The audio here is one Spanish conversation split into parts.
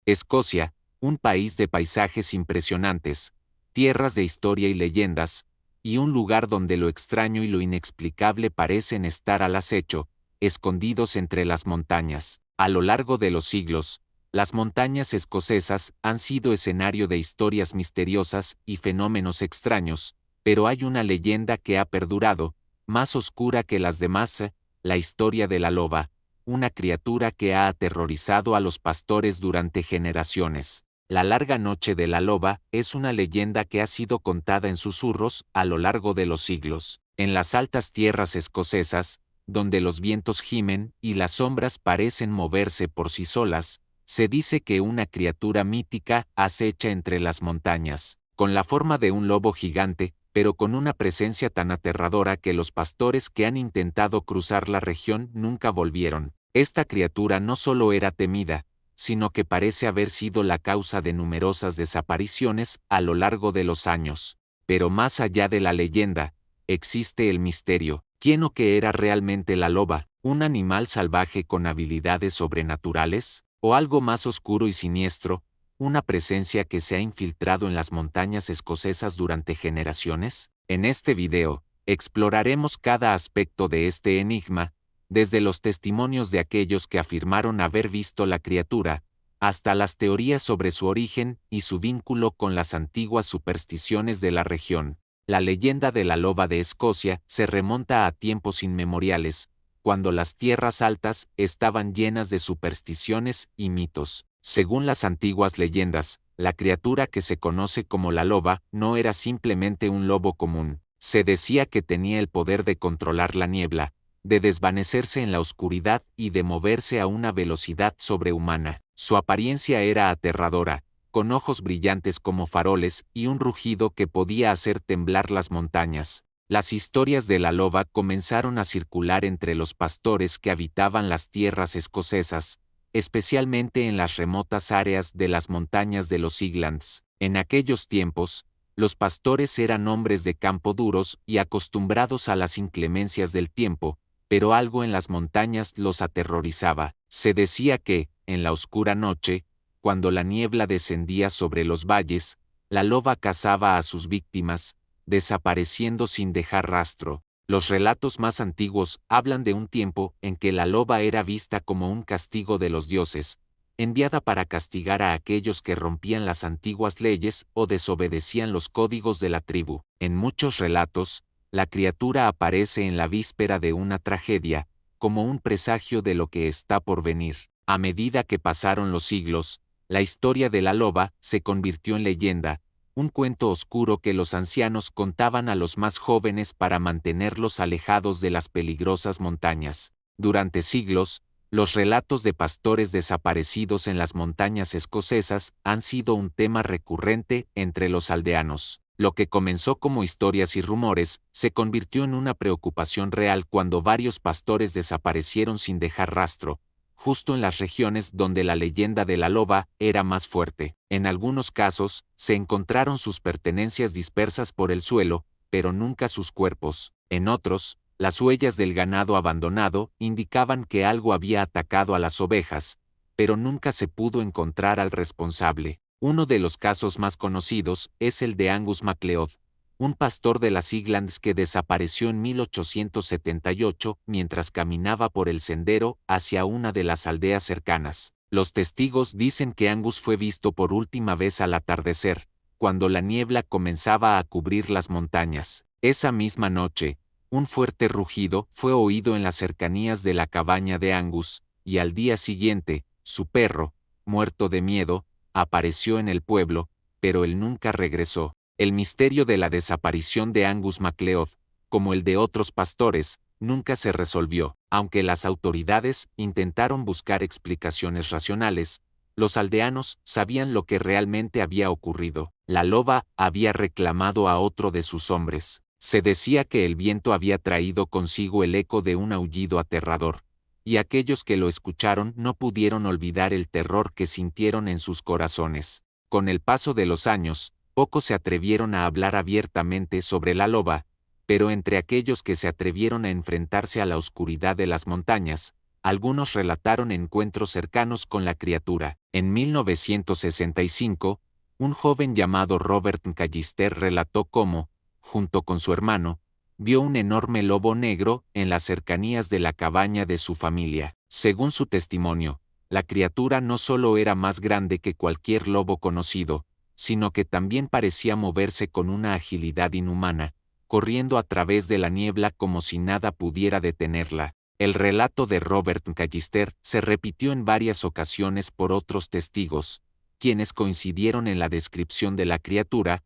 Escocia, un país de paisajes impresionantes, tierras de historia y leyendas, y un lugar donde lo extraño y lo inexplicable parecen estar al acecho, escondidos entre las montañas. A lo largo de los siglos, las montañas escocesas han sido escenario de historias misteriosas y fenómenos extraños, pero hay una leyenda que ha perdurado, más oscura que las demás, la historia de la loba, una criatura que ha aterrorizado a los pastores durante generaciones. La larga noche de la loba es una leyenda que ha sido contada en susurros a lo largo de los siglos. En las altas tierras escocesas, donde los vientos gimen y las sombras parecen moverse por sí solas, se dice que una criatura mítica acecha entre las montañas, con la forma de un lobo gigante, pero con una presencia tan aterradora que los pastores que han intentado cruzar la región nunca volvieron. Esta criatura no solo era temida, sino que parece haber sido la causa de numerosas desapariciones a lo largo de los años. Pero más allá de la leyenda, existe el misterio. ¿Quién o qué era realmente la loba? ¿Un animal salvaje con habilidades sobrenaturales? ¿O algo más oscuro y siniestro, una presencia que se ha infiltrado en las montañas escocesas durante generaciones? En este video, exploraremos cada aspecto de este enigma, desde los testimonios de aquellos que afirmaron haber visto la criatura, hasta las teorías sobre su origen y su vínculo con las antiguas supersticiones de la región. La leyenda de la loba de Escocia se remonta a tiempos inmemoriales, cuando las tierras altas estaban llenas de supersticiones y mitos. Según las antiguas leyendas, la criatura que se conoce como la loba no era simplemente un lobo común. Se decía que tenía el poder de controlar la niebla, de desvanecerse en la oscuridad y de moverse a una velocidad sobrehumana. Su apariencia era aterradora, con ojos brillantes como faroles y un rugido que podía hacer temblar las montañas. Las historias de la loba comenzaron a circular entre los pastores que habitaban las tierras escocesas, especialmente en las remotas áreas de las montañas de los Highlands. En aquellos tiempos, los pastores eran hombres de campo duros y acostumbrados a las inclemencias del tiempo, pero algo en las montañas los aterrorizaba. Se decía que, en la oscura noche, cuando la niebla descendía sobre los valles, la loba cazaba a sus víctimas, desapareciendo sin dejar rastro. Los relatos más antiguos hablan de un tiempo en que la loba era vista como un castigo de los dioses, enviada para castigar a aquellos que rompían las antiguas leyes o desobedecían los códigos de la tribu. En muchos relatos, la criatura aparece en la víspera de una tragedia, como un presagio de lo que está por venir. A medida que pasaron los siglos, la historia de la loba se convirtió en leyenda, un cuento oscuro que los ancianos contaban a los más jóvenes para mantenerlos alejados de las peligrosas montañas. Durante siglos, los relatos de pastores desaparecidos en las montañas escocesas han sido un tema recurrente entre los aldeanos. Lo que comenzó como historias y rumores, se convirtió en una preocupación real cuando varios pastores desaparecieron sin dejar rastro, justo en las regiones donde la leyenda de la loba era más fuerte. En algunos casos, se encontraron sus pertenencias dispersas por el suelo, pero nunca sus cuerpos. En otros, las huellas del ganado abandonado indicaban que algo había atacado a las ovejas, pero nunca se pudo encontrar al responsable. Uno de los casos más conocidos es el de Angus MacLeod, un pastor de las Highlands que desapareció en 1878 mientras caminaba por el sendero hacia una de las aldeas cercanas. Los testigos dicen que Angus fue visto por última vez al atardecer, cuando la niebla comenzaba a cubrir las montañas. Esa misma noche, un fuerte rugido fue oído en las cercanías de la cabaña de Angus, y al día siguiente, su perro, muerto de miedo, apareció en el pueblo, pero él nunca regresó. El misterio de la desaparición de Angus MacLeod, como el de otros pastores, nunca se resolvió. Aunque las autoridades intentaron buscar explicaciones racionales, los aldeanos sabían lo que realmente había ocurrido. La loba había reclamado a otro de sus hombres. Se decía que el viento había traído consigo el eco de un aullido aterrador, y aquellos que lo escucharon no pudieron olvidar el terror que sintieron en sus corazones. Con el paso de los años, pocos se atrevieron a hablar abiertamente sobre la loba, pero entre aquellos que se atrevieron a enfrentarse a la oscuridad de las montañas, algunos relataron encuentros cercanos con la criatura. En 1965, un joven llamado Robert McAllister relató cómo, junto con su hermano, vio un enorme lobo negro en las cercanías de la cabaña de su familia. Según su testimonio, la criatura no solo era más grande que cualquier lobo conocido, sino que también parecía moverse con una agilidad inhumana, corriendo a través de la niebla como si nada pudiera detenerla. El relato de Robert McAllister se repitió en varias ocasiones por otros testigos, quienes coincidieron en la descripción de la criatura: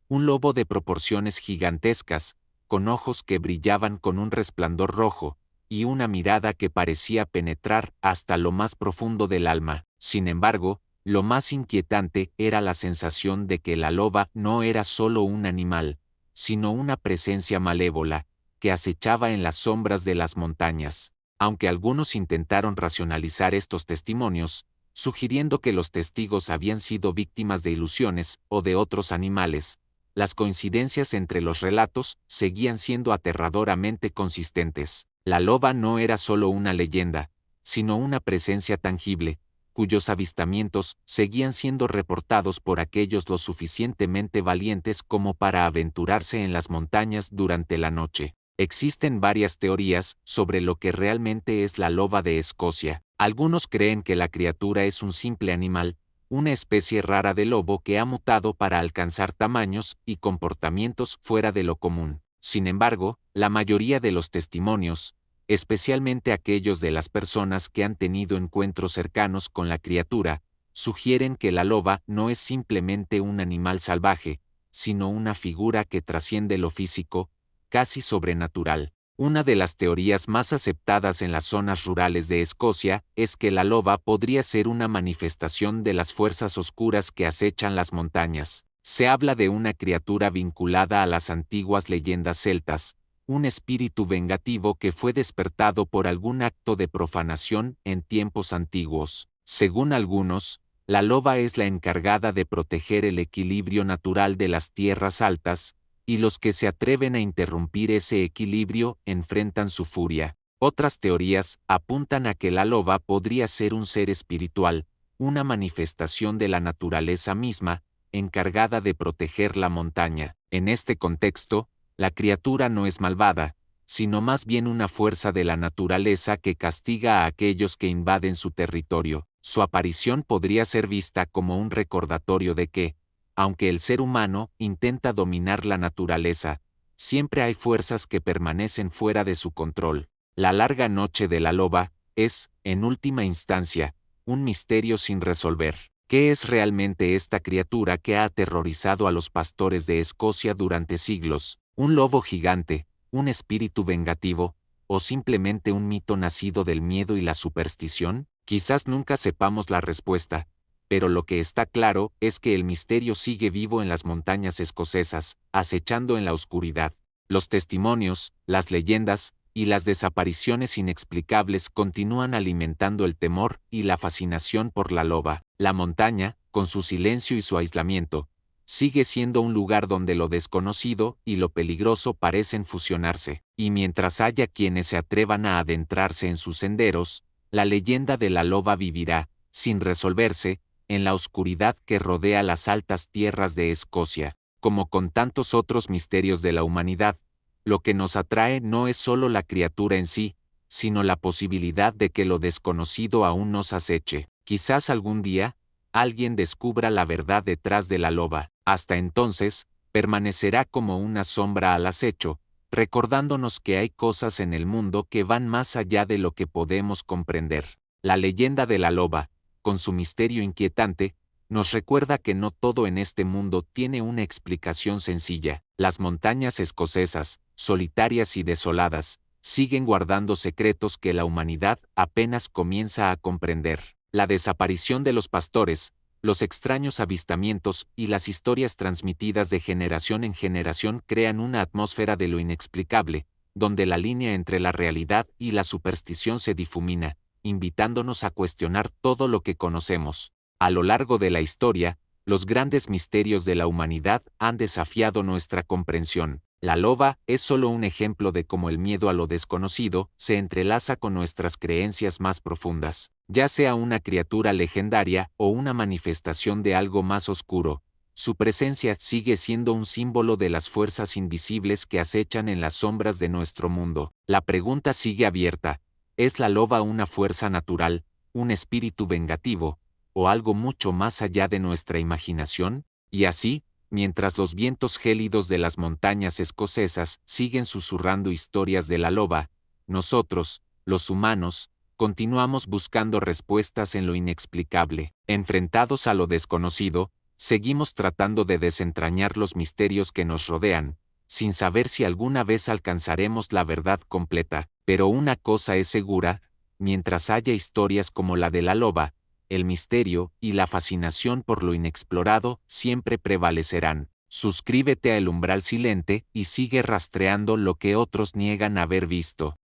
un lobo de proporciones gigantescas, con ojos que brillaban con un resplandor rojo, y una mirada que parecía penetrar hasta lo más profundo del alma. Sin embargo, lo más inquietante era la sensación de que la loba no era solo un animal, sino una presencia malévola, que acechaba en las sombras de las montañas. Aunque algunos intentaron racionalizar estos testimonios, sugiriendo que los testigos habían sido víctimas de ilusiones o de otros animales, las coincidencias entre los relatos seguían siendo aterradoramente consistentes. La loba no era solo una leyenda, sino una presencia tangible, cuyos avistamientos seguían siendo reportados por aquellos lo suficientemente valientes como para aventurarse en las montañas durante la noche. Existen varias teorías sobre lo que realmente es la loba de Escocia. Algunos creen que la criatura es un simple animal, una especie rara de lobo que ha mutado para alcanzar tamaños y comportamientos fuera de lo común. Sin embargo, la mayoría de los testimonios, especialmente aquellos de las personas que han tenido encuentros cercanos con la criatura, sugieren que la loba no es simplemente un animal salvaje, sino una figura que trasciende lo físico, casi sobrenatural. Una de las teorías más aceptadas en las zonas rurales de Escocia es que la loba podría ser una manifestación de las fuerzas oscuras que acechan las montañas. Se habla de una criatura vinculada a las antiguas leyendas celtas, un espíritu vengativo que fue despertado por algún acto de profanación en tiempos antiguos. Según algunos, la loba es la encargada de proteger el equilibrio natural de las tierras altas, y los que se atreven a interrumpir ese equilibrio enfrentan su furia. Otras teorías apuntan a que la loba podría ser un ser espiritual, una manifestación de la naturaleza misma, encargada de proteger la montaña. En este contexto, la criatura no es malvada, sino más bien una fuerza de la naturaleza que castiga a aquellos que invaden su territorio. Su aparición podría ser vista como un recordatorio de que, aunque el ser humano intenta dominar la naturaleza, siempre hay fuerzas que permanecen fuera de su control. La larga noche de la loba es, en última instancia, un misterio sin resolver. ¿Qué es realmente esta criatura que ha aterrorizado a los pastores de Escocia durante siglos? ¿Un lobo gigante, un espíritu vengativo, o simplemente un mito nacido del miedo y la superstición? Quizás nunca sepamos la respuesta, pero lo que está claro es que el misterio sigue vivo en las montañas escocesas, acechando en la oscuridad. Los testimonios, las leyendas y las desapariciones inexplicables continúan alimentando el temor y la fascinación por la loba. La montaña, con su silencio y su aislamiento, sigue siendo un lugar donde lo desconocido y lo peligroso parecen fusionarse. Y mientras haya quienes se atrevan a adentrarse en sus senderos, la leyenda de la loba vivirá, sin resolverse, en la oscuridad que rodea las altas tierras de Escocia. Como con tantos otros misterios de la humanidad, lo que nos atrae no es solo la criatura en sí, sino la posibilidad de que lo desconocido aún nos aceche. Quizás algún día, alguien descubra la verdad detrás de la loba. Hasta entonces, permanecerá como una sombra al acecho, recordándonos que hay cosas en el mundo que van más allá de lo que podemos comprender. La leyenda de la loba, con su misterio inquietante, nos recuerda que no todo en este mundo tiene una explicación sencilla. Las montañas escocesas, solitarias y desoladas, siguen guardando secretos que la humanidad apenas comienza a comprender. La desaparición de los pastores, los extraños avistamientos y las historias transmitidas de generación en generación crean una atmósfera de lo inexplicable, donde la línea entre la realidad y la superstición se difumina, invitándonos a cuestionar todo lo que conocemos. A lo largo de la historia, los grandes misterios de la humanidad han desafiado nuestra comprensión. La loba es solo un ejemplo de cómo el miedo a lo desconocido se entrelaza con nuestras creencias más profundas, ya sea una criatura legendaria o una manifestación de algo más oscuro. Su presencia sigue siendo un símbolo de las fuerzas invisibles que acechan en las sombras de nuestro mundo. La pregunta sigue abierta: ¿es la loba una fuerza natural, un espíritu vengativo, o algo mucho más allá de nuestra imaginación? Y así, mientras los vientos gélidos de las montañas escocesas siguen susurrando historias de la loba, nosotros, los humanos, continuamos buscando respuestas en lo inexplicable. Enfrentados a lo desconocido, seguimos tratando de desentrañar los misterios que nos rodean, sin saber si alguna vez alcanzaremos la verdad completa. Pero una cosa es segura: mientras haya historias como la de la loba, el misterio y la fascinación por lo inexplorado siempre prevalecerán. Suscríbete a El Umbral Silente y sigue rastreando lo que otros niegan haber visto.